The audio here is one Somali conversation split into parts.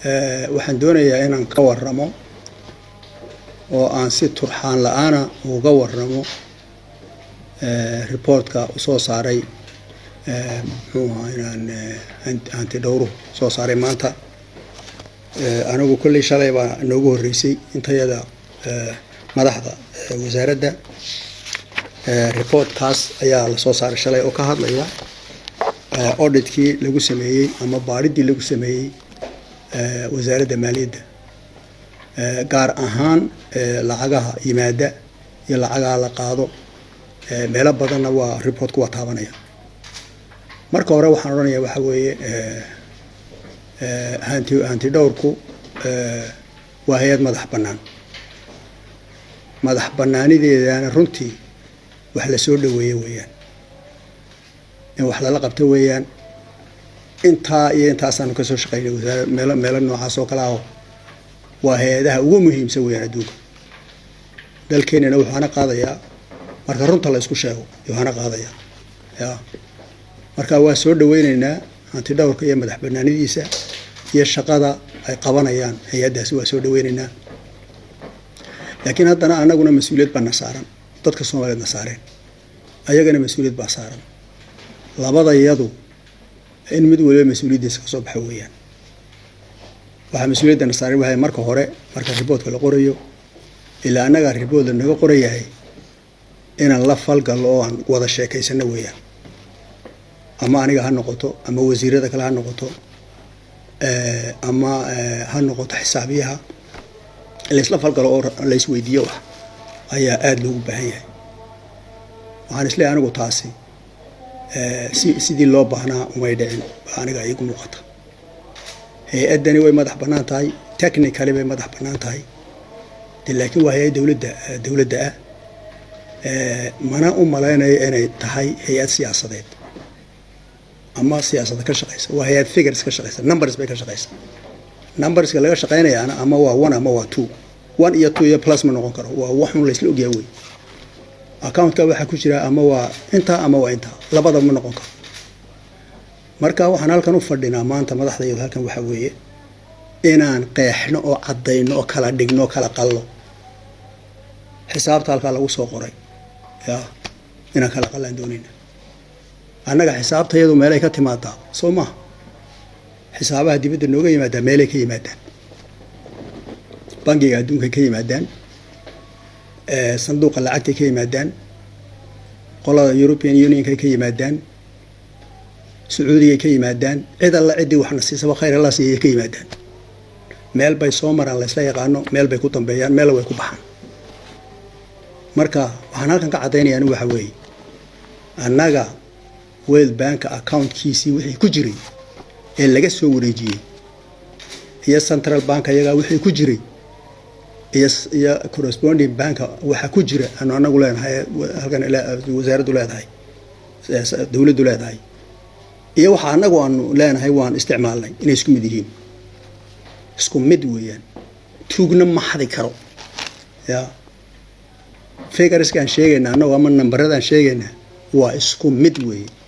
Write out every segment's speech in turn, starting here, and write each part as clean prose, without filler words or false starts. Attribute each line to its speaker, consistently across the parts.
Speaker 1: waxaan doonayaa inaan ka warramo oo aan si turxaan la'aana uga warramo reportka soo saaray muxuu ahaa inaan hanti dhowru soo saaray maanta anigu kulli shalay baa noogu horreysay intayada madaxda wasaaradda reportkaas ayaa la soo saaray shalay oo ka hadlaya auditkii lagu sameeyey ama baariddii lagu sameeyey wasaaradda maaliyadda gaar ahaan lacagaha yimaada iyo lacagaha la qaado meelo badanna waa reportku waa taabanaya marka hore waxaan odhanayaa waxa weeye hanti dhowrku waa hay-ad madax bannaanideedana runtii wax la soo dhaweeye weeyaan in wax lala qabto weeyaan intaa iyo intaasaanu ka soo shaqaynay wasaarad meelo noocaas oo kale ah waa hay-adaha ugu muhiimsan weeyaan adduunka dalkeenana wuxuu hana qaadayaa marka runta la isku sheego yuu hana qaadayaa ya marka waa soo dhaweynaynaa hanti dhowrka iyo madax bannaanidiisa iyo shaqada ay qabanayaan hay-addaasi waa soo dhaweynaynaa laakiin haddana annaguna mas-uuliyad baa na saaran dadka Soomaaliyeed na saareen ayagana mas-uuliyad baa saaran labada iyadu in mid waliba mas-uuliyaddiisa ka soo baxa weeyaan waxaa mas-uuliyadda na saaran wahay marka hore marka riboodka la qorayo ilaa annagaa ribood la naga qorayahay inaan la falgallo oo aan wada sheekaysano weeyaan ama aniga ha noqoto ama wasiirada kale ha noqoto ama ha noqoto xisaabiyaha laysla falgalo oo laysweydiiyo wax ayaa aada loogu baahan yahay waxaan isleeyahay anigu taasi sidii loo baahnaa umay dhicin baa aniga iigu muuqata hay-addani way madax bannaan tahay technically bay madax bannaan tahay de laakiin waa hay-ad dowladda ah mana u malaynayo inay tahay hay-ad siyaasadeed ama siyaasada ka shaqeysa waa hay-ad figures ka shaqeysa numbers bay ka shaqeysa numberska laga shaqeynayaana ama waa 1 ama waa 2 1 iyo 2 iyo plus ma noqon karo waa waxun la isla ogyahay wey accountka waxa ku jira ama waa inta ama waa inta labada ma noqon karo marka waxaan halkan u fadhinaa maanta madaxdayda halkan waxa weeye inaan qeexno oo cadayno oo kala dhigno kala qallo xisaabta halka lagu soo qoray ya inaan kala qallaan doonayna annaga xisaabtayadu meel ay ka timaadaa soo ma xisaabaha dibadda nooga yimaadaan meelay ka yimaadaan bangiga adduunka ka yimaadaan sanduuqa lacagta ka yimaadaan qolada European Union ka yimaadaan Sacuudiga ka yimaadaan cid alla cidii waxna siisaba khayr Allah siiyay ka yimaadaan meel bay soo maraan la isla yaqaano meel bay ku dambeeyaan meel way ku baxaan marka waxaan halkan ka cadeynayaa waxa weeye annaga World Bank account-kiisii wixii ku jiray ee laga soo wareejiyay iyo Central Bank ayaga wixii ku jiray iyo corresponding bank waxa ku jira anagu leenahay halkan wasaaraddu leedahay dawladdu leedahay iyo waxa anagu aanu leenahay waan isticmaalnay inay isku mid yihiin isku mid weeyaan tuugna ma xadi karo ya figures kan sheegayna anagu ama numberradan sheegayna waa isku mid weeyaan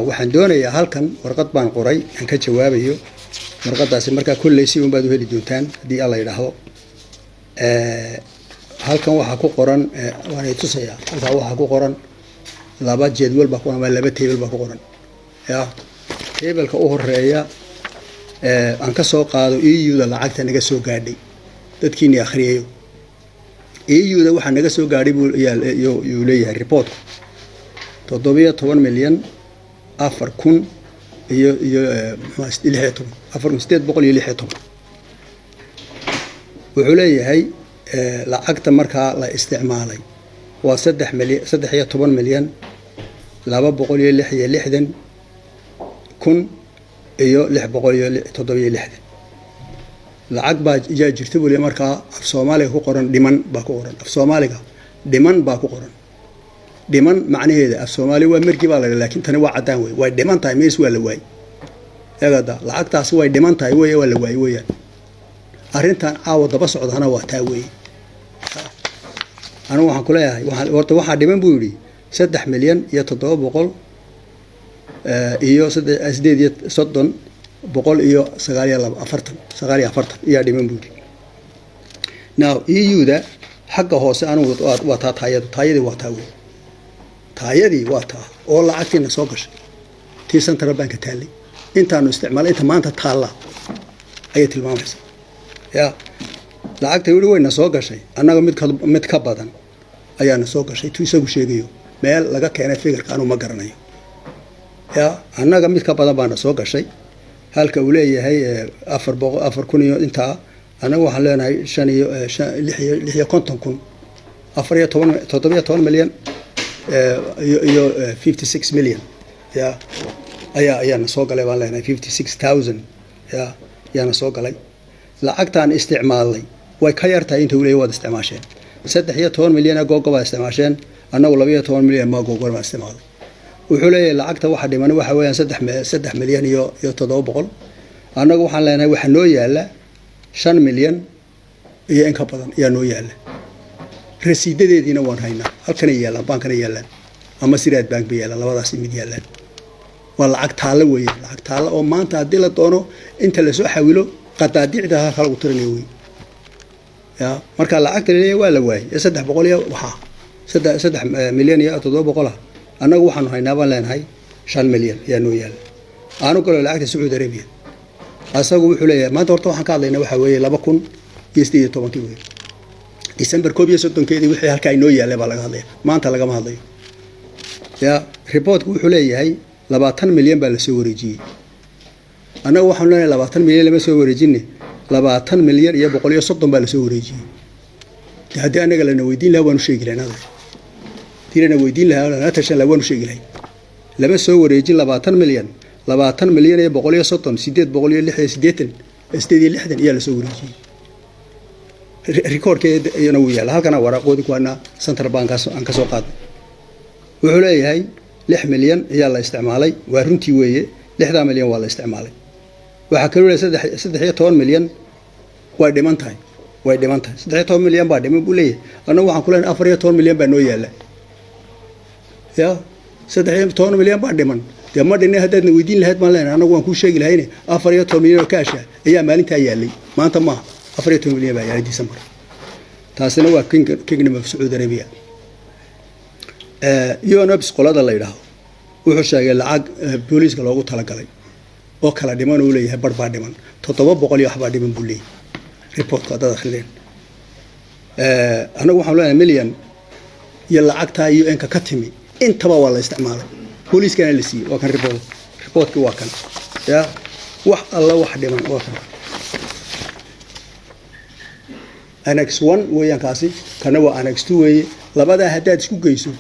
Speaker 1: waxaan doonayaa halkan warqad baan qoray aan ka jawaabayo warqadaasi marka kulay si baad u heli doontaan hadii alla yiraahdo halkan waxa ku qoran waan ay tusaya halka waxa ku qoran laba jadwal baa ku qoran laba table baa ku qoran ya table-ka u horeeya aan ka soo qaado EU-da lacagta naga soo gaadhay dadkiina akhriyeeyo EU-da waxa naga soo gaadhay buu leeyahay report-ku 17 milyan 4,000 iyo 16 wuxuu leeyahay lacagta markaa la isticmaalay waa 13 milyan 266 kun iyo 667 lacag baa jirta wali markaa af Soomaaliga ku qoran dhiman baa ku qoran af Soomaaliga dhiman baa ku qoran dhiman macnaheedu af Soomaali waa markii baa la laakiin tani waa cadaan way dhiman tahay mees waa la waay eegada lacagtaasi way dhiman tahay way waa la waay weeyaan arrintan caawa daba socdana waa taa way anu waxaan ku leeyahay waxa dhiman buu yiri 3 milyan iyo 700 iyo 830 boqol iyo sagaal iyo afartan iyaa dhiman buuri. Now EU-da xagga hoose anigu waa taa taayadii waa taa wey, taayadii waa taa oo lacagtiina soo gashay tii central bank taallay intaanu isticmaalay inta maanta taalla ayay tilmaamaysaa. ya lacagta weli wayna soo gashay annaga mid ka badan ayaana soo gashay tu isagu sheegayo meel laga keenay figurka anu ma garanayo. ya annaga mid ka badan baana soo gashay halka uu leeyahay 4,000 iyo intaa anagu waxaan leenahay 6,650,000 17 milyan iyo 56 milyan ya ayaana soo galay baan leenahay 56,000 ya ayaana soo galay. lacagtaan isticmaalay way ka yartahay inta uu leeyahay waad isticmaasheen 13 milyan googo baad isticmaasheen annagu 12 milyan ma googo baan isticmaalay. wuxuu leeyahay lacagta waxa dhiman waxa weeyaan 3 milyan iyo 700 annagu waxaan leenahay waxa noo yaala 5 milyan iyo in ka badan ayaa noo yaala. rasiidadeediina waan haynaa halkan ay yaalaan baankana yaalaan ama Siraad Bank bay yaalaan labadaas mid yaalaan. waa lacag taalo weeye lacag taalo oo maanta haddii la doono inta la soo xawilo qadaadicda halka lagu tirinayo wey. ya marka lacagta leeyahay waa la waayay 300 iyo waxa 3 milyan iyo 700 annagu waxaanu haynaa baan leenahay 5 milyan ayaa noo yaala. aanu kale lacagta Saudi Arabia asagu wuxuu leeyahay maanta horta waxaan ka hadlaynaa waxa weeye 2018 weeye December 31 wixii halka ay noo yaalay baa laga hadlaya maanta lagama hadlayo. ya reportku wuxuu leeyahay 20 milyan baa la soo wareejiyay annagu waxaan leenahay 20 milyan lama soo wareejinne 20 milyan iyo 130 baa la soo wareejiyay. haddii anaga lana weydiin lahaa waanu sheegi lahaynaa tirana weydiin lahaa lana tashan lahaa waanu sheegi lahayn lama soo wareejin 20 milyan iyo 130 886 ayaa la soo wareejiyay. rikoorkeeda iyana wuu yaala halkana waraaqoodi kuwana central bank aan ka soo qaadnay. wuxuu leeyahay 6 milyan ayaa la isticmaalay waa runtii weeye 6 milyan waa la isticmaalay. waxa kale oo 13 milyan way dhiman tahay 13 milyan baa dhiman buu leeyahay anagu waxaan ku leenahay 14 milyan baa noo yaala. ya 13 milyan baa dhiman dee ma dhinay haddaadna weydiin lahayd baan leenahay anagu waan kuu sheegi lahayne 14 milyan oo kaasha ayaa maalintaa yaalay maanta ma 14 milyan baa yaalay December. taasina waa Kingdom of Saudi Arabia. UNOPS qolada la yiraahdo wuxuu sheegay lacag booliiska loogu talagalay oo kala dhiman uu leeyahay barbaa dhiman 700 iyo waxba dhiman buu leeyahay reportka dad akhriyeen. anagu waxaan leenahay milyan iyo lacagta UN ka timi intaba waa la isticmaalay booliiskana la siiyay waa kan reportki waa kan. ya wax alla wax dhiman waa kan Annex 1 weeyaan kaasi kana waa Annex 2 weeye labada haddaad isku geyso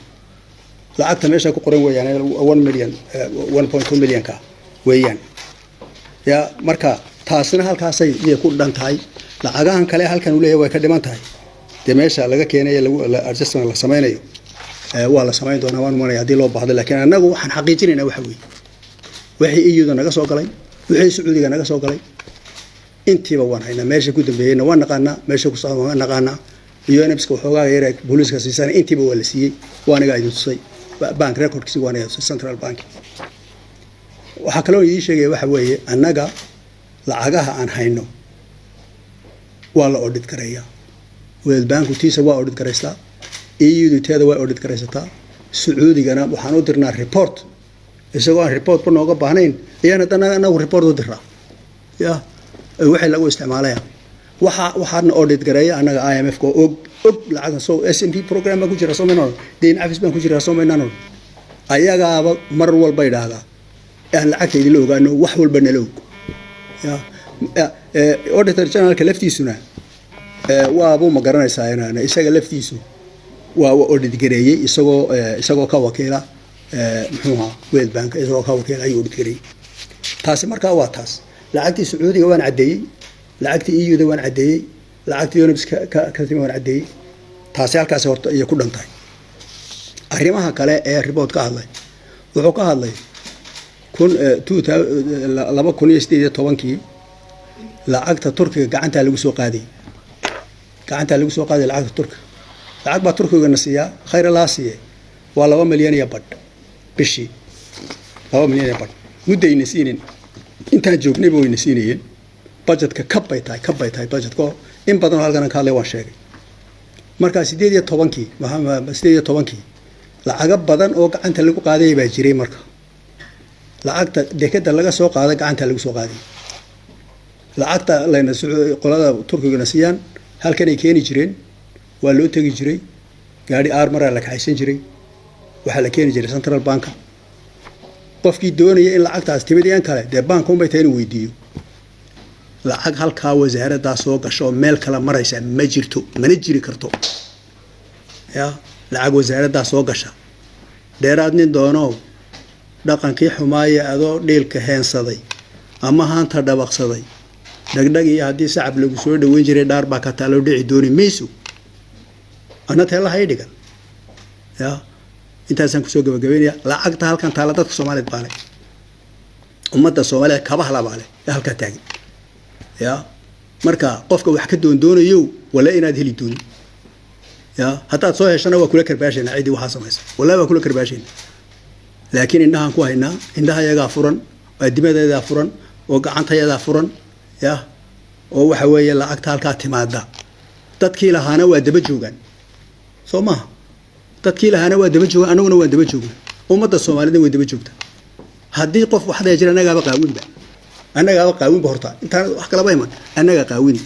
Speaker 1: lacagta meesha ku qoran weeyaan 1 milyan 1.2 milyan ka weeyaan. ya marka taasina halkaasay ku dhan tahay lacagahan kale halkan uu leeyahay way ka dhiman tahay de meesha laga keenay adjustment la sameeyo waa la sameyn doonaa waan maray hadii loo baahdo laakiin anagu waxaan xaqiijinaynaa waxa weeye wixii iyada naga soo galay wixii Sacuudiga naga soo galay intiiba waan haynaa meesha ku dambeeyayna waan naqaanaa meesha ku soo waan naqaanaa UNOPS ka waxoogaa yaray booliiska siisan intiiba waa la siiyay waanaga ay tusay bank recordkiisa waanaga central bank. waxa kale oo ii sheegay waxa weeye annaga lacagaha aan hayno waa la audit gareeyaa World Bank tiisa waa audit gareystaa EU teeda waa audit gareysataa Sacuudigana waxaan u dirnaa report isagoo aan report ba nooga baahnayn ayaan anagu report u diraa. ya waxay lagu isticmaalaya waxaadna audit gareeya anaga IMF ko og lacag soo SMP program ku jira Soomaaliya deyn afis baan ku jira Soomaaliya ayaga mar walba yiraahdaa aan lacagteedii la ogaano wax walba naloog. ya auditor general ka laftiisuna waa abu ma garanaysaa inaan isaga laftiisu waa audit gareeyay isagoo ka wakiila muxuu World Bank isagoo ka wakiila ayuu audit gareeyay. taasi markaa waa taas lacagtii Sacuudiga waan cadeeyay lacagtii EU-da waan cadeeyay lacagtii UNOPS ka timi waan cadeeyay taasi halkaas horta iyo ku dhantahay. arrimaha kale ee report ka hadlay wuxuu ka hadlay 2018 lacagta Turkiga gacanta lagu soo qaaday lacagta Turkiga lacag baa Turkiga nasiya khayr la siiyay waa 2 milyan iyo badh bishii 2 milyan iyo badh mudayna siinin intaan joognay buu ina siinayeen budgetka ka baytahay budgetka in badan oo halkan ka hadlay waan sheegay marka 18 lacaga badan oo gacanta lagu qaaday baa jiray marka lacagta dekada laga soo qaaday gacanta lagu soo qaaday lacagta layna qolada Turkiga nasiyaan halkan ay keeni jireen waa loo tagi jiray gaari armar la kaxaysan jiray waxa la keeni jiray Central Bank qofkii doonaya in lacagtaas tibadiyaan kale de bank uma tayn weydiiyo lacag halka wasaaradda soo gasho meel kala maraysa ma jirto mana jiri karto ya lacag wasaaradda soo gasha dheeraad nin doono dhaqankii xumaaya adoo dheelka heensaday ama haanta dhabaqsaday dhagdhag iyo hadii sacab lagu soo dhaweyn jiray dhaar baa ka taalo dhici dooni mayso ana taa la haydigan ya intaasan ku soo gabagabeynaya lacagta halkan taala dadka Soomaaliyeed baanay ummadda Soomaaliyeed ka bahla baale halka taagi ya marka qofka wax ka doonayo wala inaad heli doon ya hatta soo heshana waa kula karbaashayna cidi waxa sameeyay wala waa kula karbaashayna laakiin indhahan ku haynaa indhaha yaga furan adimadeeda furan oo gacantayada furan ya oo waxa weeye lacagta halka timaada dadkii lahaana waa daba joogan Soomaa dadkii lahaana waa daba joogan anaguna waa daba joogan ummadda Soomaaliyeed way daba joogtaa hadii qof wax jira anaga qaawinba horta inta wax kala bayman anaga qaawin